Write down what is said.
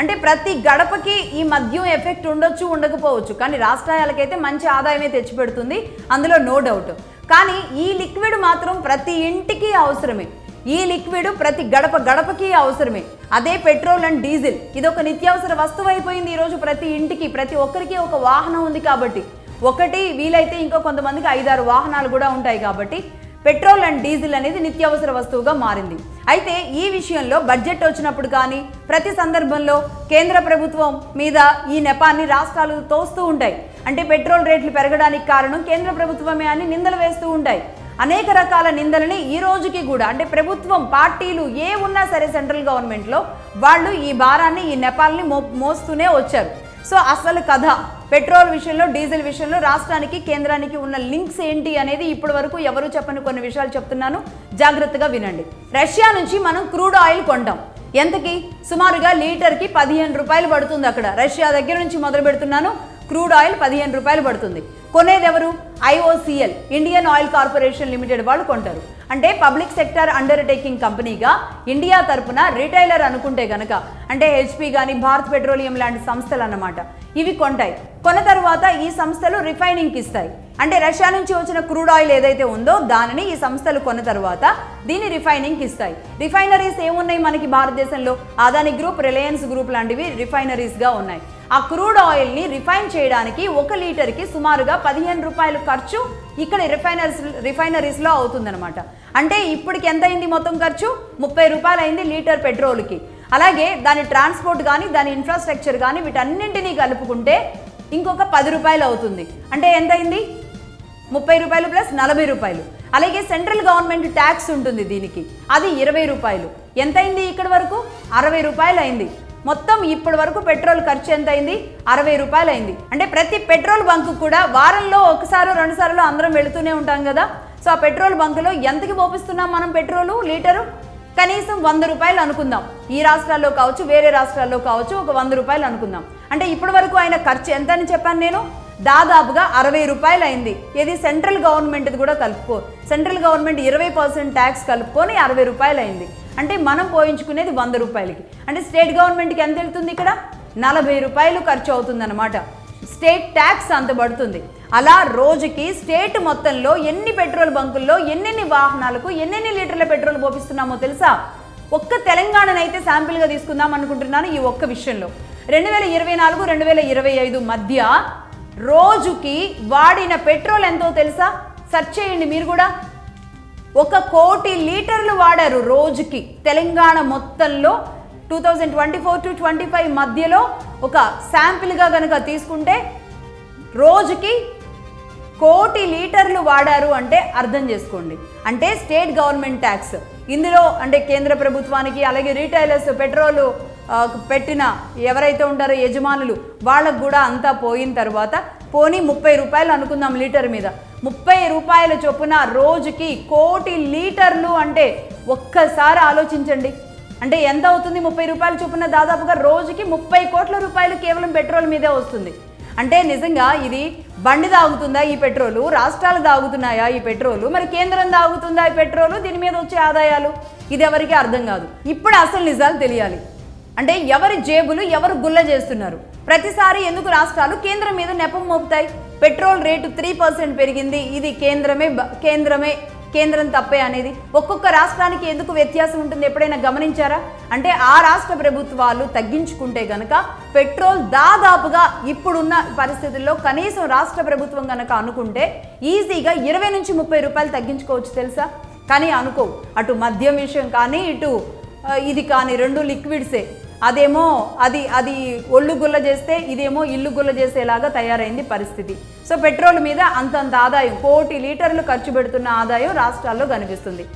అంటే ప్రతి గడపకి ఈ మద్యం ఎఫెక్ట్ ఉండొచ్చు ఉండకపోవచ్చు, కానీ రాష్ట్రాలకైతే మంచి ఆదాయమే తెచ్చిపెడుతుంది, అందులో నో డౌట్. కానీ ఈ లిక్విడ్ మాత్రం ప్రతి ఇంటికి అవసరమే, ఈ లిక్విడ్ ప్రతి గడపకి అవసరమే. అదే పెట్రోల్ అండ్ డీజిల్ ఇది ఒక నిత్యావసర వస్తువు అయిపోయింది ఈరోజు. ప్రతి ఇంటికి ప్రతి ఒక్కరికి ఒక వాహనం ఉంది కాబట్టి, ఒకటి వీలైతే ఇంకో కొంతమందికి 5-6 వాహనాలు కూడా ఉంటాయి కాబట్టి పెట్రోల్ అండ్ డీజిల్ అనేది నిత్యావసర వస్తువుగా మారింది. అయితే ఈ విషయంలో బడ్జెట్ వచ్చినప్పుడు కానీ ప్రతి సందర్భంలో కేంద్ర ప్రభుత్వం మీద ఈ నెపాన్ని రాష్ట్రాలు తోస్తూ ఉంటాయి. అంటే పెట్రోల్ రేట్లు పెరగడానికి కారణం కేంద్ర ప్రభుత్వమే అని నిందలు వేస్తూ ఉంటాయి. అనేక రకాల నిందలని ఈ రోజుకి కూడా, అంటే ప్రభుత్వం పార్టీలు ఏ ఉన్నా సరే సెంట్రల్ గవర్నమెంట్లో వాళ్ళు ఈ భారాన్ని ఈ నెపాల్ని మోస్తూనే వచ్చారు. సో అసలు కథ పెట్రోల్ విషయంలో డీజిల్ విషయంలో రాష్ట్రానికి కేంద్రానికి ఉన్న లింక్స్ ఏంటి అనేది ఇప్పటి వరకు ఎవరు చెప్పని కొన్ని విషయాలు చెప్తున్నాను, జాగ్రత్తగా వినండి. రష్యా నుంచి మనం క్రూడ్ ఆయిల్ కొంటాం. ఎంతకి? సుమారుగా లీటర్కి 15 రూపాయలు పడుతుంది. అక్కడ రష్యా దగ్గర నుంచి మొదలు పెడుతున్నాను. క్రూడ్ ఆయిల్ 15 రూపాయలు పడుతుంది. కొనేది ఎవరు? IOCL, Indian oil corporation limited వాళ్ళు కొంటారు. అంటే పబ్లిక్ సెక్టర్ అండర్టేకింగ్ కంపెనీగా ఇండియా తరపున రిటైలర్ అనుకుంటే గనక, అంటే HP కానీ భారత్ పెట్రోలియం లాంటి సంస్థలు అన్నమాట, ఇవి కొంటాయి. కొన్న తర్వాత ఈ సంస్థలు రిఫైనింగ్కి ఇస్తాయి. అంటే రష్యా నుంచి వచ్చిన క్రూడ్ ఆయిల్ ఏదైతే ఉందో దానిని ఈ సంస్థలు కొన్న తర్వాత దీన్ని రిఫైనింగ్కి ఇస్తాయి. రిఫైనరీస్ ఏమున్నాయి మనకి భారతదేశంలో? అదాని గ్రూప్, రిలయన్స్ గ్రూప్ లాంటివి రిఫైనరీస్గా ఉన్నాయి. ఆ క్రూడ్ ఆయిల్ని రిఫైన్ చేయడానికి 1 లీటర్కి సుమారుగా 15 రూపాయలు ఖర్చు ఇక్కడ రిఫైనరీస్లో అవుతుందన్నమాట. అంటే ఇప్పటికి ఎంత అయింది మొత్తం ఖర్చు? 30 రూపాయలు అయింది లీటర్ పెట్రోల్కి. అలాగే దాని ట్రాన్స్పోర్ట్ కానీ దాని ఇన్ఫ్రాస్ట్రక్చర్ కానీ వీటన్నింటినీ కలుపుకుంటే ఇంకొక 10 రూపాయలు అవుతుంది. అంటే ఎంత అయింది? 30 రూపాయలు ప్లస్ 40 రూపాయలు. అలాగే సెంట్రల్ గవర్నమెంట్ ట్యాక్స్ ఉంటుంది దీనికి, అది 20 రూపాయలు. ఎంత అయింది ఇక్కడ వరకు? 60 రూపాయలు అయింది. మొత్తం ఇప్పటి వరకు పెట్రోల్ ఖర్చు ఎంత అయింది? 60 రూపాయలు అయింది. అంటే ప్రతి పెట్రోల్ బంకు కూడా వారంలో 1-2 సార్లు అందరం వెళుతూనే ఉంటాం కదా. సో ఆ పెట్రోల్ బంకులో ఎంతకి పోపిస్తున్నాం మనం పెట్రోలు లీటరు? కనీసం 100 రూపాయలు అనుకుందాం. ఈ రాష్ట్రాల్లో కావచ్చు వేరే రాష్ట్రాల్లో కావచ్చు ఒక 100 రూపాయలు అనుకుందాం. అంటే ఇప్పటి వరకు ఆయన ఖర్చు ఎంత అని చెప్పాను నేను? దాదాపుగా 60 రూపాయలు అయింది. ఇది సెంట్రల్ గవర్నమెంట్ది కూడా కలుపుకో, సెంట్రల్ గవర్నమెంట్ 20% ట్యాక్స్ కలుపుకొని 60 రూపాయలు అయింది. అంటే మనం పోయించుకునేది 100 రూపాయలకి. అంటే స్టేట్ గవర్నమెంట్కి ఎంత వెళ్తుంది? ఇక్కడ 40 రూపాయలు ఖర్చు అవుతుందన్నమాట. స్టేట్ ట్యాక్స్ అంత పడుతుంది. అలా రోజుకి స్టేట్ మొత్తంలో ఎన్ని పెట్రోల్ బంకుల్లో ఎన్నెన్ని వాహనాలకు ఎన్నెన్ని లీటర్ల పెట్రోల్ పోపిస్తున్నామో తెలుసా? ఒక్క తెలంగాణనైతే శాంపిల్గా తీసుకుందాం అనుకుంటున్నాను ఈ ఒక్క విషయంలో. 2024-2025 మధ్య రోజుకి వాడిన పెట్రోల్ ఎంతో తెలుసా? సెర్చ్ చేయండి మీరు కూడా. 1 కోటి లీటర్లు వాడారు రోజుకి తెలంగాణ మొత్తంలో. 2024-25 మధ్యలో ఒక శాంపిల్గా కనుక తీసుకుంటే రోజుకి 1 కోటి లీటర్లు వాడారు అంటే అర్థం చేసుకోండి. అంటే స్టేట్ గవర్నమెంట్ ట్యాక్స్ ఇందులో, అంటే కేంద్ర ప్రభుత్వానికి అలాగే రీటైలర్స్ పెట్రోలు పెట్టిన ఎవరైతే ఉంటారో యజమానులు వాళ్ళకు కూడా అంతా పోయిన తర్వాత పోనీ 30 రూపాయలు అనుకుందాం లీటర్ మీద. 30 రూపాయల చొప్పున రోజుకి 1 కోటి లీటర్లు అంటే ఒక్కసారి ఆలోచించండి. అంటే ఎంత అవుతుంది? 30 రూపాయల చొప్పున దాదాపుగా రోజుకి 30 కోట్ల రూపాయలు కేవలం పెట్రోల్ మీదే వస్తుంది. అంటే నిజంగా ఇది బండి తాగుతుందా ఈ పెట్రోలు? రాష్ట్రాలు తాగుతున్నాయా ఈ పెట్రోలు? మరి కేంద్రం తాగుతుందా ఈ పెట్రోలు? దీని మీద వచ్చే ఆదాయాలు ఇది ఎవరికి అర్థం కాదు. ఇప్పుడు అసలు నిజాలు తెలియాలి. అంటే ఎవరి జేబులు ఎవరు గుల్ల చేస్తున్నారు? ప్రతిసారి ఎందుకు రాష్ట్రాలు కేంద్రం మీద నెపం మోపుతాయి? పెట్రోల్ రేటు 3% పెరిగింది, ఇది కేంద్రం తప్పే అనేది ఒక్కొక్క రాష్ట్రానికి ఎందుకు వ్యత్యాసం ఉంటుంది ఎప్పుడైనా గమనించారా? అంటే ఆ రాష్ట్ర ప్రభుత్వాలు తగ్గించుకుంటే గనక పెట్రోల్ దాదాపుగా ఇప్పుడున్న పరిస్థితుల్లో కనీసం రాష్ట్ర ప్రభుత్వం కనుక అనుకుంటే ఈజీగా 20-30 రూపాయలు తగ్గించుకోవచ్చు తెలుసా? కానీ అనుకో. అటు మద్యం విషయం కానీ ఇటు ఇది కానీ రెండు లిక్విడ్సే. అదేమో అది ఒళ్ళు గుల్ల చేస్తే ఇదేమో ఇల్లు గుల్ల చేసేలాగా తయారైంది పరిస్థితి. సో పెట్రోల్ మీద అంతంత ఆదాయం, 1 కోటి లీటర్లు ఖర్చు పెడుతున్న ఆదాయం రాష్ట్రాల్లో కనిపిస్తుంది.